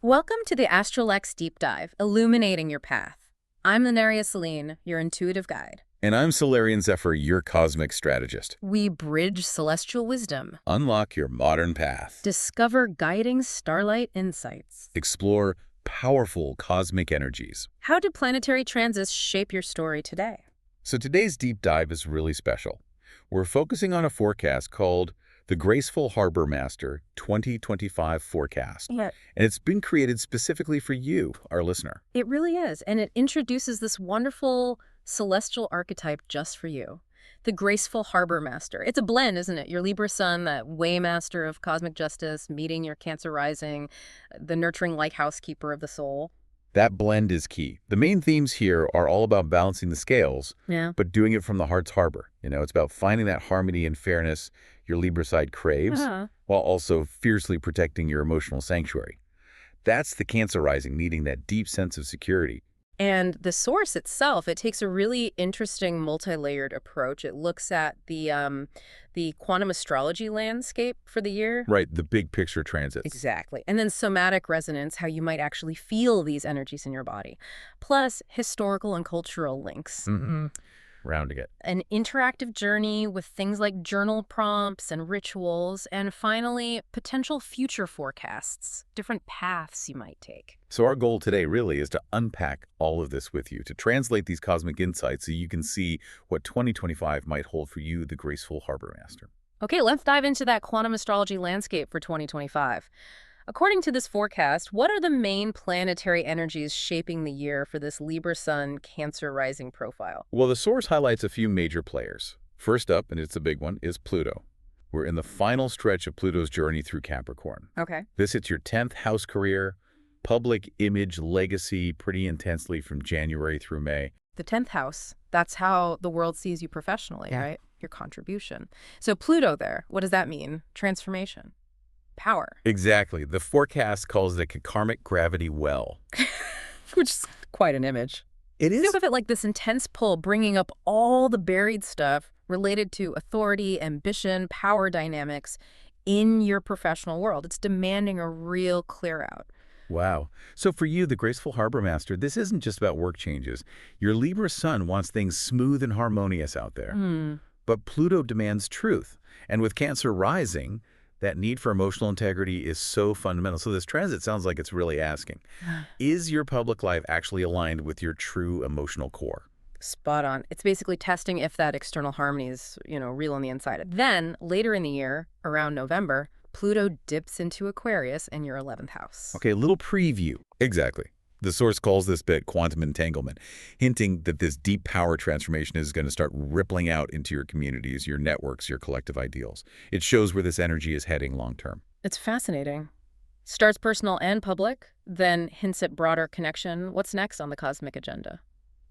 Welcome to the ASTRALX Deep Dive, Illuminating Your Path. I'm Lunaria Selene, your intuitive guide. And I'm Solarian Zephyr, your cosmic strategist. We bridge celestial wisdom. Unlock your modern path. Discover guiding starlight insights. Explore powerful cosmic energies. How do planetary transits shape your story today? So today's deep dive is really special. We're focusing on a forecast called the Graceful Harbormaster 2025 Forecast. Yeah. And it's been created specifically for you, our listener. It really is, and it introduces this wonderful celestial archetype just for you. The Graceful Harbormaster. It's a blend, isn't it? Your Libra Sun, that waymaster of cosmic justice, meeting your Cancer Rising, the nurturing lighthouse keeper of the soul. That blend is key. The main themes here are all about balancing the scales, but doing it from the heart's harbor. It's about finding that harmony and fairness your Libra side craves, while also fiercely protecting your emotional sanctuary. That's the Cancer Rising, needing that deep sense of security. And the source itself, it takes a really interesting multi-layered approach. It looks at the quantum astrology landscape for the year. Right, the big picture transits. Exactly. And then somatic resonance, how you might actually feel these energies in your body. Plus historical and cultural links. Rounding it. An interactive journey with things like journal prompts and rituals. And finally, potential future forecasts, different paths you might take. So our goal today really is to unpack all of this with you, to translate these cosmic insights so you can see what 2025 might hold for you, the Graceful Harbormaster. Okay, let's dive into that quantum astrology landscape for 2025. According to this forecast, what are the main planetary energies shaping the year for this Libra Sun Cancer Rising profile? Well, the source highlights a few major players. First up, and it's a big one, is Pluto. We're in the final stretch of Pluto's journey through Capricorn. Okay. This hits your 10th house career, public image legacy pretty intensely from January through May. The 10th house, that's how the world sees you professionally, right? Your contribution. So Pluto there, what does that mean? Transformation. Power. Exactly. The forecast calls it a karmic gravity well. Which is quite an image. It is. Think of it like this intense pull bringing up all the buried stuff related to authority, ambition, power dynamics in your professional world. It's demanding a real clear out. Wow. So for you, the Graceful Harbormaster, this isn't just about work changes. Your Libra Sun wants things smooth and harmonious out there. But Pluto demands truth. And with Cancer rising, that need for emotional integrity is so fundamental. So this transit sounds like it's really asking, is your public life actually aligned with your true emotional core? Spot on. It's basically testing if that external harmony is, real on the inside. Then, later in the year, around November, Pluto dips into Aquarius in your 11th house. Okay, a little preview. Exactly. The source calls this bit quantum entanglement, hinting that this deep power transformation is going to start rippling out into your communities, your networks, your collective ideals. It shows where this energy is heading long term. It's fascinating. Starts personal and public, then hints at broader connection. What's next on the cosmic agenda?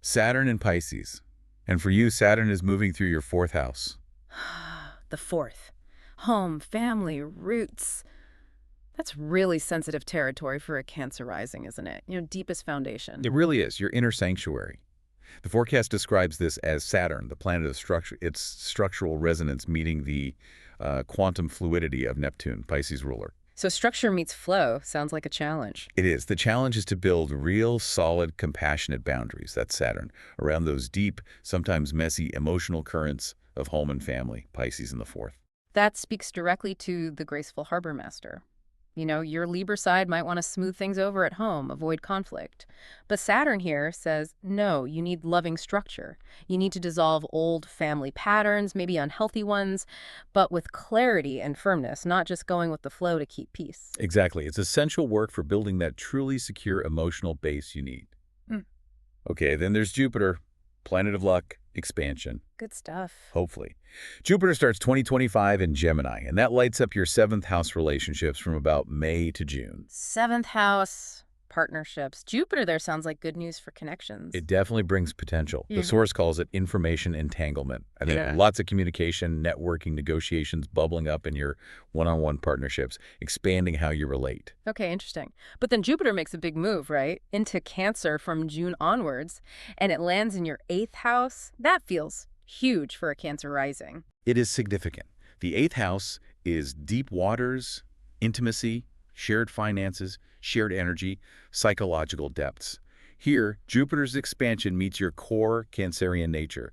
Saturn and Pisces. And for you, Saturn is moving through your 4th house. The 4th. Home, family, roots. That's really sensitive territory for a Cancer rising, isn't it? Deepest foundation. It really is, your inner sanctuary. The forecast describes this as Saturn, the planet of structure, its structural resonance meeting the quantum fluidity of Neptune, Pisces ruler. So structure meets flow sounds like a challenge. It is. The challenge is to build real, solid, compassionate boundaries, that's Saturn, around those deep, sometimes messy, emotional currents of home and family, Pisces in the 4th. That speaks directly to the Graceful Harbormaster. Your Libra side might want to smooth things over at home, avoid conflict. But Saturn here says, no, you need loving structure. You need to dissolve old family patterns, maybe unhealthy ones, but with clarity and firmness, not just going with the flow to keep peace. Exactly. It's essential work for building that truly secure emotional base you need. Okay, then there's Jupiter, planet of luck, expansion. Good stuff. Hopefully. Jupiter starts 2025 in Gemini, and that lights up your 7th house relationships from about May to June. 7th house, partnerships. Jupiter there sounds like good news for connections. It definitely brings potential. The source calls it information entanglement. I think lots of communication, networking, negotiations bubbling up in your one-on-one partnerships, expanding how you relate. Okay, interesting. But then Jupiter makes a big move, right? Into Cancer from June onwards, and it lands in your 8th house. That feels huge for a Cancer rising. It is significant. The 8th house is deep waters, intimacy, shared finances, shared energy, psychological depths. Here, Jupiter's expansion meets your core Cancerian nature.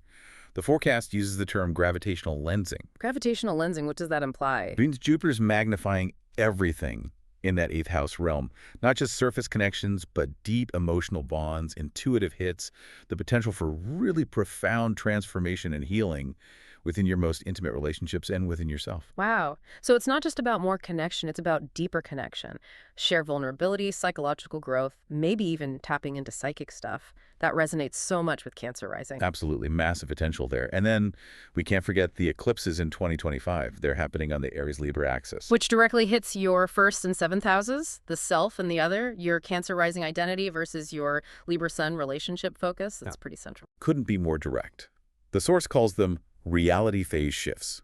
The forecast uses the term gravitational lensing. Gravitational lensing, what does that imply? It means Jupiter's magnifying everything in that eighth house realm, not just surface connections, but deep emotional bonds, intuitive hits, the potential for really profound transformation and healing within your most intimate relationships and within yourself. Wow. So it's not just about more connection, it's about deeper connection. Share vulnerability, psychological growth, maybe even tapping into psychic stuff. That resonates so much with Cancer rising. Absolutely massive potential there. And then we can't forget the eclipses in 2025. They're happening on the Aries-Libra axis. Which directly hits your first and seventh houses, the self and the other, your Cancer rising identity versus your Libra Sun relationship focus. That's pretty central. Couldn't be more direct. The source calls them reality phase shifts,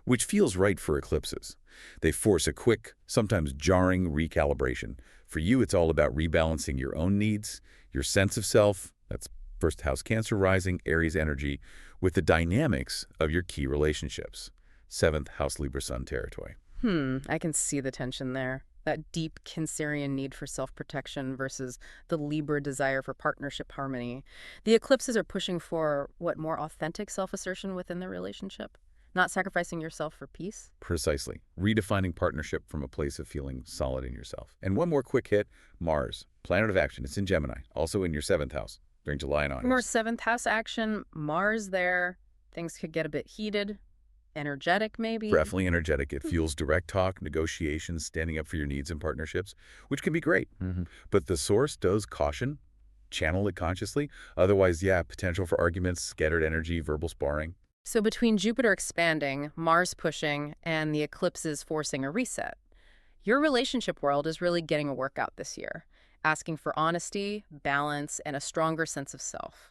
which feels right for eclipses. They force a quick, sometimes jarring recalibration. For you, it's all about rebalancing your own needs, your sense of self, that's first house Cancer rising, Aries energy, with the dynamics of your key relationships, seventh house Libra Sun territory. I can see the tension there. That deep Cancerian need for self-protection versus the Libra desire for partnership harmony. The eclipses are pushing for, more authentic self-assertion within the relationship? Not sacrificing yourself for peace? Precisely. Redefining partnership from a place of feeling solid in yourself. And one more quick hit, Mars, planet of action. It's in Gemini, also in your seventh house during July and August. More seventh house action, Mars there. Things could get a bit heated. Energetic, maybe? Definitely energetic. It fuels direct talk, negotiations, standing up for your needs and partnerships, which can be great. But the source does caution, channel it consciously. Otherwise, yeah, potential for arguments, scattered energy, verbal sparring. So between Jupiter expanding, Mars pushing, and the eclipses forcing a reset, your relationship world is really getting a workout this year, asking for honesty, balance, and a stronger sense of self.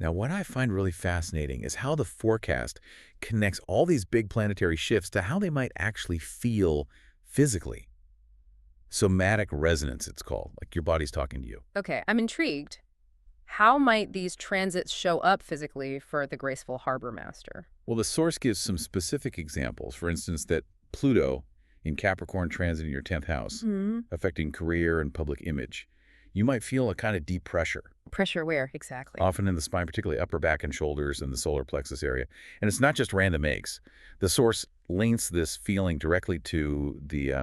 Now, what I find really fascinating is how the forecast connects all these big planetary shifts to how they might actually feel physically. Somatic resonance, it's called, like your body's talking to you. Okay, I'm intrigued. How might these transits show up physically for the Graceful Harbormaster? Well, the source gives some specific examples. For instance, that Pluto in Capricorn transit in your 10th house, affecting career and public image. You might feel a kind of deep pressure. Pressure where, exactly? Often in the spine, particularly upper back and shoulders and the solar plexus area. And it's not just random aches. The source links this feeling directly to the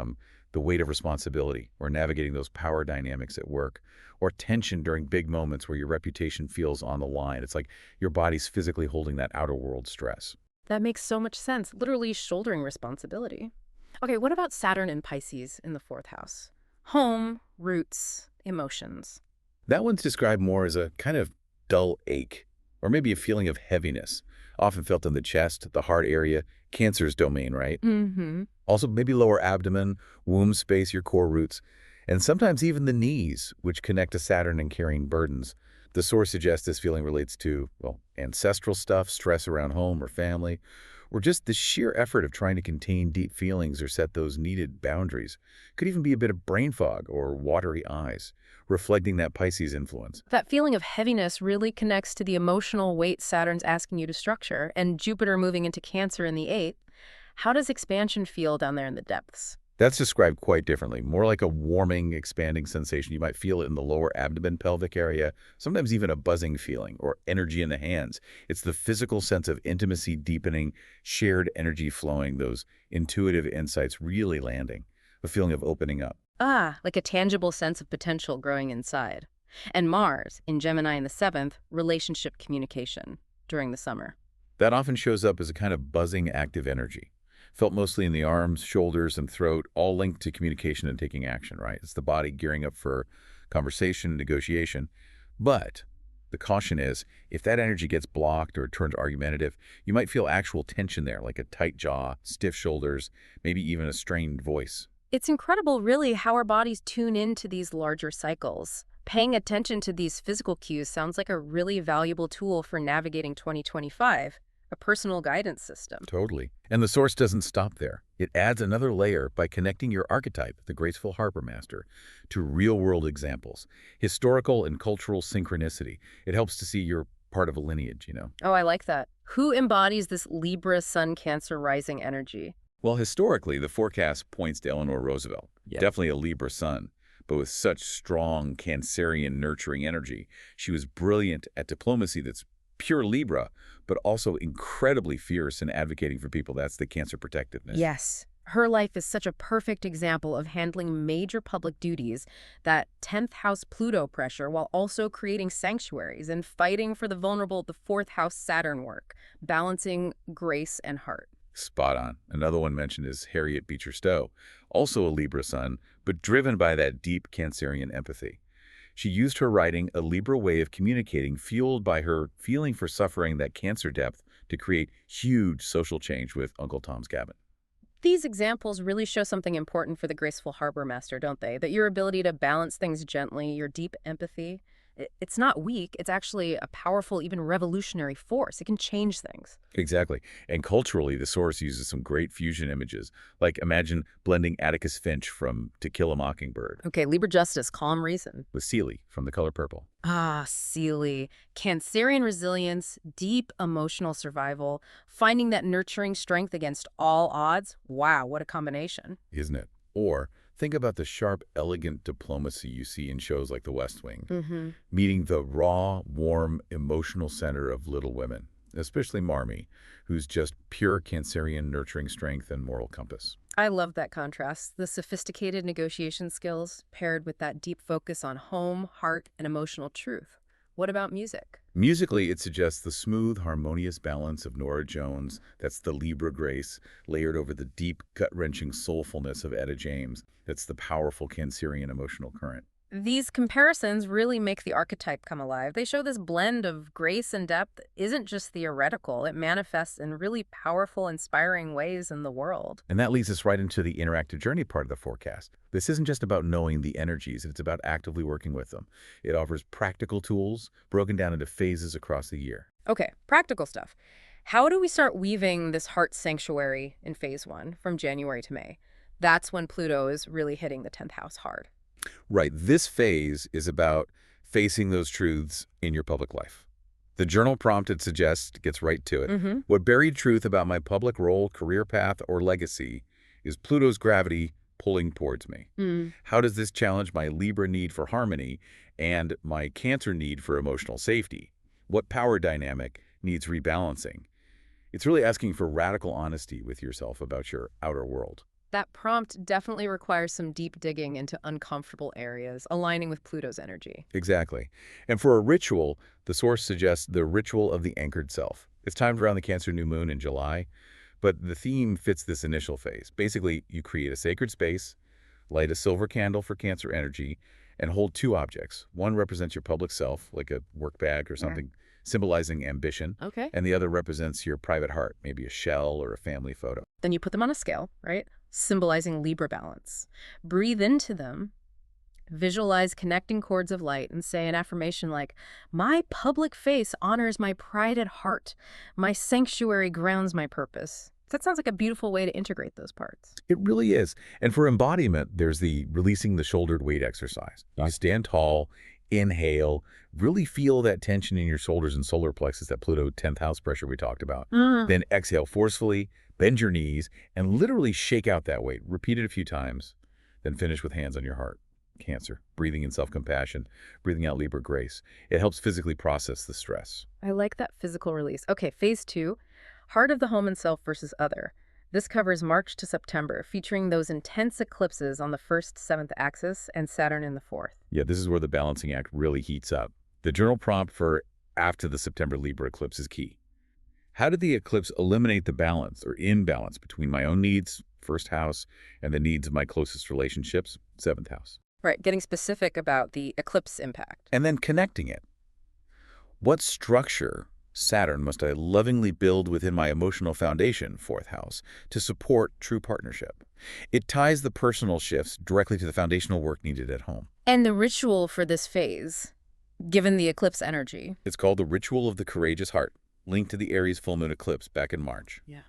weight of responsibility or navigating those power dynamics at work or tension during big moments where your reputation feels on the line. It's like your body's physically holding that outer world stress. That makes so much sense. Literally shouldering responsibility. Okay, what about Saturn and Pisces in the 4th house? Home, roots, emotions. That one's described more as a kind of dull ache, or maybe a feeling of heaviness, often felt in the chest, the heart area, Cancer's domain, right? Also, maybe lower abdomen, womb space, your core roots, and sometimes even the knees, which connect to Saturn and carrying burdens. The source suggests this feeling relates to, well, ancestral stuff, stress around home or family, or just the sheer effort of trying to contain deep feelings or set those needed boundaries. Could even be a bit of brain fog or watery eyes, reflecting that Pisces influence. That feeling of heaviness really connects to the emotional weight Saturn's asking you to structure, and Jupiter moving into Cancer in the 8th. How does expansion feel down there in the depths? That's described quite differently, more like a warming, expanding sensation. You might feel it in the lower abdomen, pelvic area, sometimes even a buzzing feeling or energy in the hands. It's the physical sense of intimacy deepening, shared energy flowing, those intuitive insights really landing, a feeling of opening up. Ah, like a tangible sense of potential growing inside. And Mars, in Gemini in the 7th, relationship communication during the summer. That often shows up as a kind of buzzing, active energy. Felt mostly in the arms, shoulders, and throat, all linked to communication and taking action, right? It's the body gearing up for conversation, negotiation. But the caution is, if that energy gets blocked or turns argumentative, you might feel actual tension there, like a tight jaw, stiff shoulders, maybe even a strained voice. It's incredible, really, how our bodies tune into these larger cycles. Paying attention to these physical cues sounds like a really valuable tool for navigating 2025. A personal guidance system. Totally. And the source doesn't stop there. It adds another layer by connecting your archetype, the Graceful Harbormaster, to real-world examples, historical and cultural synchronicity. It helps to see you're part of a lineage, you know. Oh, I like that. Who embodies this Libra Sun Cancer Rising energy? Well, historically, the forecast points to Eleanor Roosevelt, definitely a Libra sun. but with such strong Cancerian nurturing energy. She was brilliant at diplomacy that's pure Libra, but also incredibly fierce in advocating for people. That's the Cancer protectiveness. Yes. Her life is such a perfect example of handling major public duties, that 10th house Pluto pressure, while also creating sanctuaries and fighting for the vulnerable, the 4th house Saturn work, balancing grace and heart. Spot on. Another one mentioned is Harriet Beecher Stowe, also a Libra sun, but driven by that deep Cancerian empathy. She used her writing, a Libra way of communicating, fueled by her feeling for suffering, that Cancer depth, to create huge social change with Uncle Tom's Cabin. These examples really show something important for the Graceful Harbormaster, don't they? That your ability to balance things gently, your deep empathy, it's not weak. It's actually a powerful, even revolutionary force. It can change things. Exactly. And culturally, the source uses some great fusion images. Like imagine blending Atticus Finch from To Kill a Mockingbird Okay, Libra Justice, Calm Reason. with Seeley from The Color Purple. Ah, Seeley. Cancerian resilience, deep emotional survival, finding that nurturing strength against all odds. Wow, what a combination. Isn't it? Or think about the sharp, elegant diplomacy you see in shows like The West Wing, meeting the raw, warm, emotional center of Little Women, especially Marmee, who's just pure Cancerian nurturing strength and moral compass. I love that contrast. The sophisticated negotiation skills paired with that deep focus on home, heart, and emotional truth. What about music? Musically, it suggests the smooth, harmonious balance of Norah Jones, that's the Libra grace, layered over the deep, gut-wrenching soulfulness of Etta James, that's the powerful Cancerian emotional current. These comparisons really make the archetype come alive. They show this blend of grace and depth isn't just theoretical. It manifests in really powerful, inspiring ways in the world. And that leads us right into the interactive journey part of the forecast. This isn't just about knowing the energies, it's about actively working with them. It offers practical tools broken down into phases across the year. Okay, practical stuff. How do we start weaving this heart sanctuary in phase 1 from January to May? That's when Pluto is really hitting the 10th house hard. Right, this phase is about facing those truths in your public life. The journal prompt it suggests gets right to it. What buried truth about my public role, career path, or legacy is Pluto's gravity pulling towards me? How does this challenge my Libra need for harmony and my Cancer need for emotional safety? What power dynamic needs rebalancing? It's really asking for radical honesty with yourself about your outer world. That prompt definitely requires some deep digging into uncomfortable areas, aligning with Pluto's energy. Exactly. And for a ritual, the source suggests the ritual of the anchored self. It's timed around the Cancer new moon in July, but the theme fits this initial phase. Basically, you create a sacred space, light a silver candle for Cancer energy, and hold two objects. One represents your public self, like a work bag or something, symbolizing ambition. Okay. And the other represents your private heart, maybe a shell or a family photo. Then you put them on a scale, right? Symbolizing Libra balance. Breathe into them, visualize connecting chords of light, and say an affirmation like, my public face honors my pride at heart. My sanctuary grounds my purpose. That sounds like a beautiful way to integrate those parts. It really is. And for embodiment, there's the releasing the shouldered weight exercise. You stand tall, inhale, really feel that tension in your shoulders and solar plexus, that Pluto 10th house pressure we talked about. Then exhale forcefully, bend your knees, and literally shake out that weight. Repeat it a few times, then finish with hands on your heart. Cancer, breathing in self-compassion, breathing out Libra grace. It helps physically process the stress. I like that physical release. Okay, phase 2, heart of the home and self versus other. This covers March to September, featuring those intense eclipses on the 1st, 7th axis and Saturn in the 4th. Yeah, this is where the balancing act really heats up. The journal prompt for after the September Libra eclipse is key. How did the eclipse eliminate the balance or imbalance between my own needs, 1st house, and the needs of my closest relationships, 7th house? Right, getting specific about the eclipse impact. And then connecting it. What structure, Saturn, must I lovingly build within my emotional foundation, 4th house, to support true partnership? It ties the personal shifts directly to the foundational work needed at home. And the ritual for this phase, given the eclipse energy. It's called the Ritual of the Courageous Heart, linked to the Aries full moon eclipse back in March. Yeah.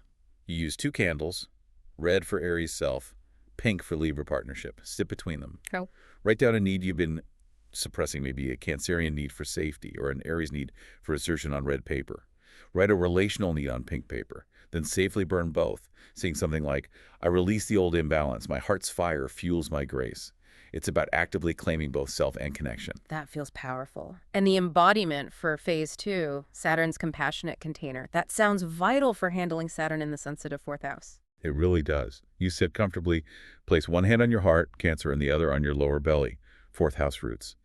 You use 2 candles, red for Aries self, pink for Libra partnership. Sit between them. Oh. Write down a need you've been suppressing, maybe a Cancerian need for safety or an Aries need for assertion on red paper. Write a relational need on pink paper, then safely burn both, saying something like, I release the old imbalance. My heart's fire fuels my grace. It's about actively claiming both self and connection. That feels powerful. And the embodiment for phase 2, Saturn's compassionate container, that sounds vital for handling Saturn in the sensitive 4th house. It really does. You sit comfortably, place one hand on your heart, Cancer, and the other on your lower belly, 4th house roots.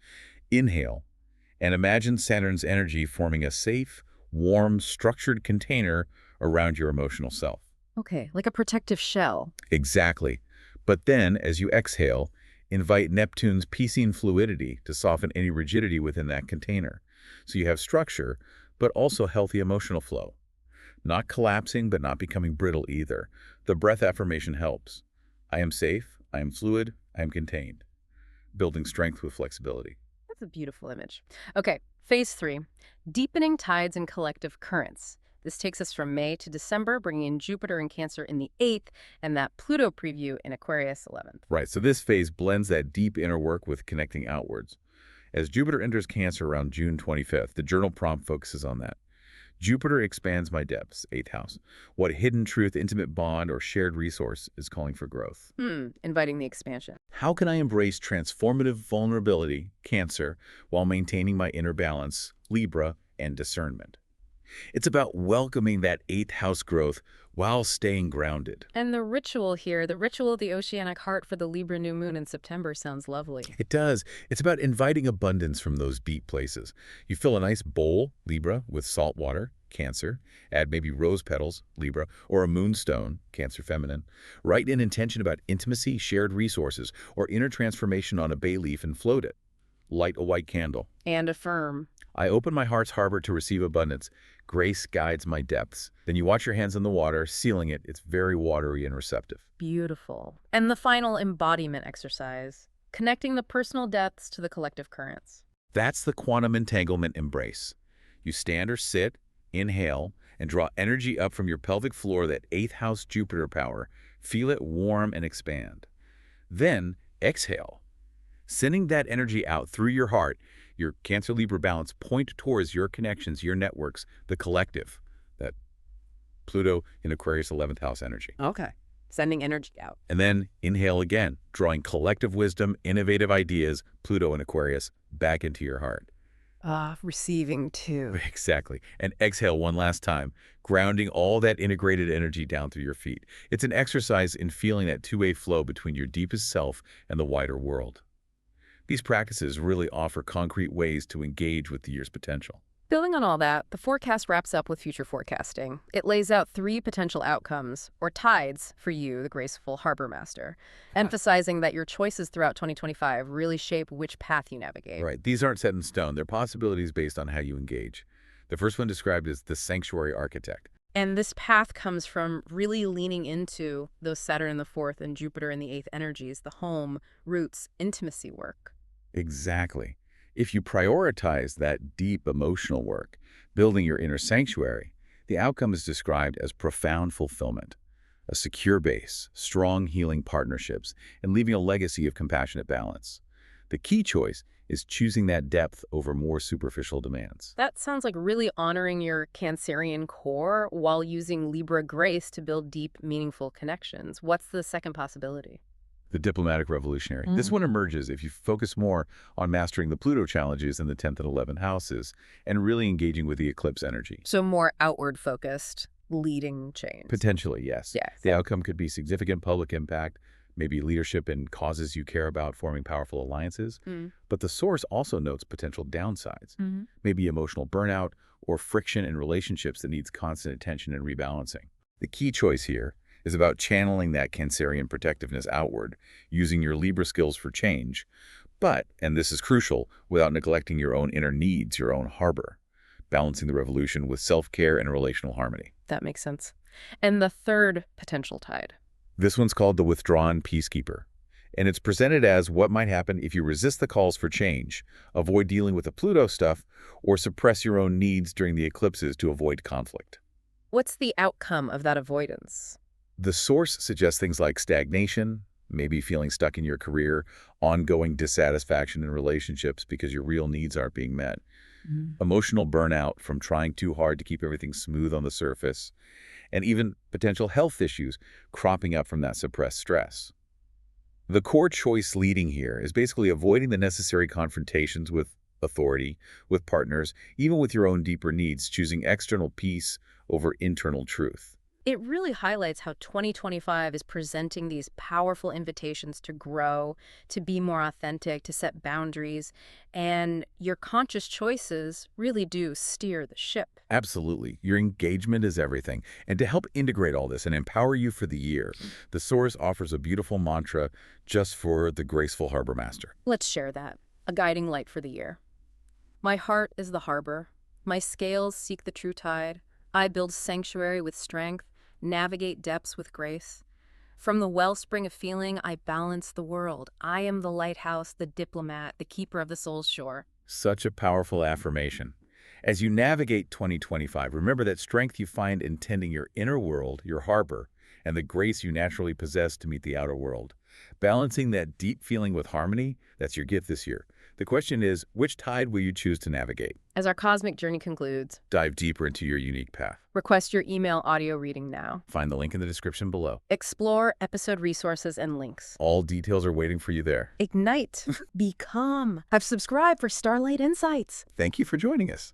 Inhale, and imagine Saturn's energy forming a safe, warm, structured container around your emotional self. Okay, like a protective shell. Exactly. But then, as you exhale, invite Neptune's piscine fluidity to soften any rigidity within that container. So you have structure, but also healthy emotional flow. Not collapsing, but not becoming brittle either. The breath affirmation helps. I am safe, I am fluid, I am contained. Building strength with flexibility. That's a beautiful image. Okay, phase 3, deepening tides and collective currents. This takes us from May to December, bringing in Jupiter in Cancer in the 8th and that Pluto preview in Aquarius 11th. Right, so this phase blends that deep inner work with connecting outwards. As Jupiter enters Cancer around June 25th, the journal prompt focuses on that. Jupiter expands my depths, 8th house. What hidden truth, intimate bond, or shared resource is calling for growth? Inviting the expansion. How can I embrace transformative vulnerability, Cancer, while maintaining my inner balance, Libra, and discernment? It's about welcoming that 8th house growth while staying grounded. And the ritual here, the ritual of the oceanic heart for the Libra new moon in September sounds lovely. It does. It's about inviting abundance from those deep places. You fill a nice bowl, Libra, with salt water, Cancer. Add maybe rose petals, Libra, or a moonstone, Cancer feminine. Write an intention about intimacy, shared resources, or inner transformation on a bay leaf and float it. Light a white candle. And affirm. I open my heart's harbor to receive abundance. Grace guides my depths. Then you watch your hands in the water, sealing it. It's very watery and receptive. Beautiful. And the final embodiment exercise, connecting the personal depths to the collective currents. That's the quantum entanglement embrace. You stand or sit, inhale, and draw energy up from your pelvic floor, that 8th house Jupiter power. Feel it warm and expand. Then exhale, sending that energy out through your heart. Your Cancer-Libra balance point towards your connections, your networks, the collective, that Pluto in Aquarius 11th house energy. Okay. Sending energy out. And then inhale again, drawing collective wisdom, innovative ideas, Pluto in Aquarius, back into your heart. Receiving too. Exactly. And exhale one last time, grounding all that integrated energy down through your feet. It's an exercise in feeling that two-way flow between your deepest self and the wider world. These practices really offer concrete ways to engage with the year's potential. Building on all that, the forecast wraps up with future forecasting. It lays out 3 potential outcomes, or tides, for you, the Graceful Harbormaster, emphasizing that your choices throughout 2025 really shape which path you navigate. Right. These aren't set in stone. They're possibilities based on how you engage. The first one described as the sanctuary architect. And this path comes from really leaning into those Saturn in the 4th and Jupiter in the 8th energies, the home, roots, intimacy work. Exactly. If you prioritize that deep emotional work, building your inner sanctuary, the outcome is described as profound fulfillment, a secure base, strong healing partnerships, and leaving a legacy of compassionate balance. The key choice is choosing that depth over more superficial demands. That sounds like really honoring your Cancerian core while using Libra grace to build deep, meaningful connections. What's the second possibility? The diplomatic revolutionary. This one emerges if you focus more on mastering the Pluto challenges in the 10th and 11th houses and really engaging with the eclipse energy. So more outward focused, leading change. Potentially, yes. Yes. The outcome could be significant public impact, maybe leadership in causes you care about, forming powerful alliances. But the source also notes potential downsides, maybe emotional burnout or friction in relationships that needs constant attention and rebalancing. The key choice here is about channeling that Cancerian protectiveness outward, using your Libra skills for change, but, and this is crucial, without neglecting your own inner needs, your own harbor, balancing the revolution with self-care and relational harmony. That makes sense. And the third potential tide. This one's called the withdrawn peacekeeper, and it's presented as what might happen if you resist the calls for change, avoid dealing with the Pluto stuff, or suppress your own needs during the eclipses to avoid conflict. What's the outcome of that avoidance? The source suggests things like stagnation, maybe feeling stuck in your career, ongoing dissatisfaction in relationships because your real needs aren't being met, emotional burnout from trying too hard to keep everything smooth on the surface, and even potential health issues cropping up from that suppressed stress. The core choice leading here is basically avoiding the necessary confrontations with authority, with partners, even with your own deeper needs, choosing external peace over internal truth. It really highlights how 2025 is presenting these powerful invitations to grow, to be more authentic, to set boundaries, and your conscious choices really do steer the ship. Absolutely. Your engagement is everything. And to help integrate all this and empower you for the year, the Source offers a beautiful mantra just for the Graceful Harbormaster. Let's share that. A guiding light for the year. My heart is the harbor. My scales seek the true tide. I build sanctuary with strength, navigate depths with grace. From the wellspring of feeling, I balance the world. I am the lighthouse, the diplomat, the keeper of the soul's shore. Such a powerful affirmation. As you navigate 2025, remember that strength you find in tending your inner world, your harbor, and the grace you naturally possess to meet the outer world. Balancing that deep feeling with harmony, that's your gift this year. The question is, which tide will you choose to navigate? As our cosmic journey concludes, Dive deeper into your unique path. request your email audio reading now. Find the link in the description below. Explore episode resources and links. All details are waiting for you there. Ignite. Become. Have subscribed for Starlight Insights. Thank you for joining us.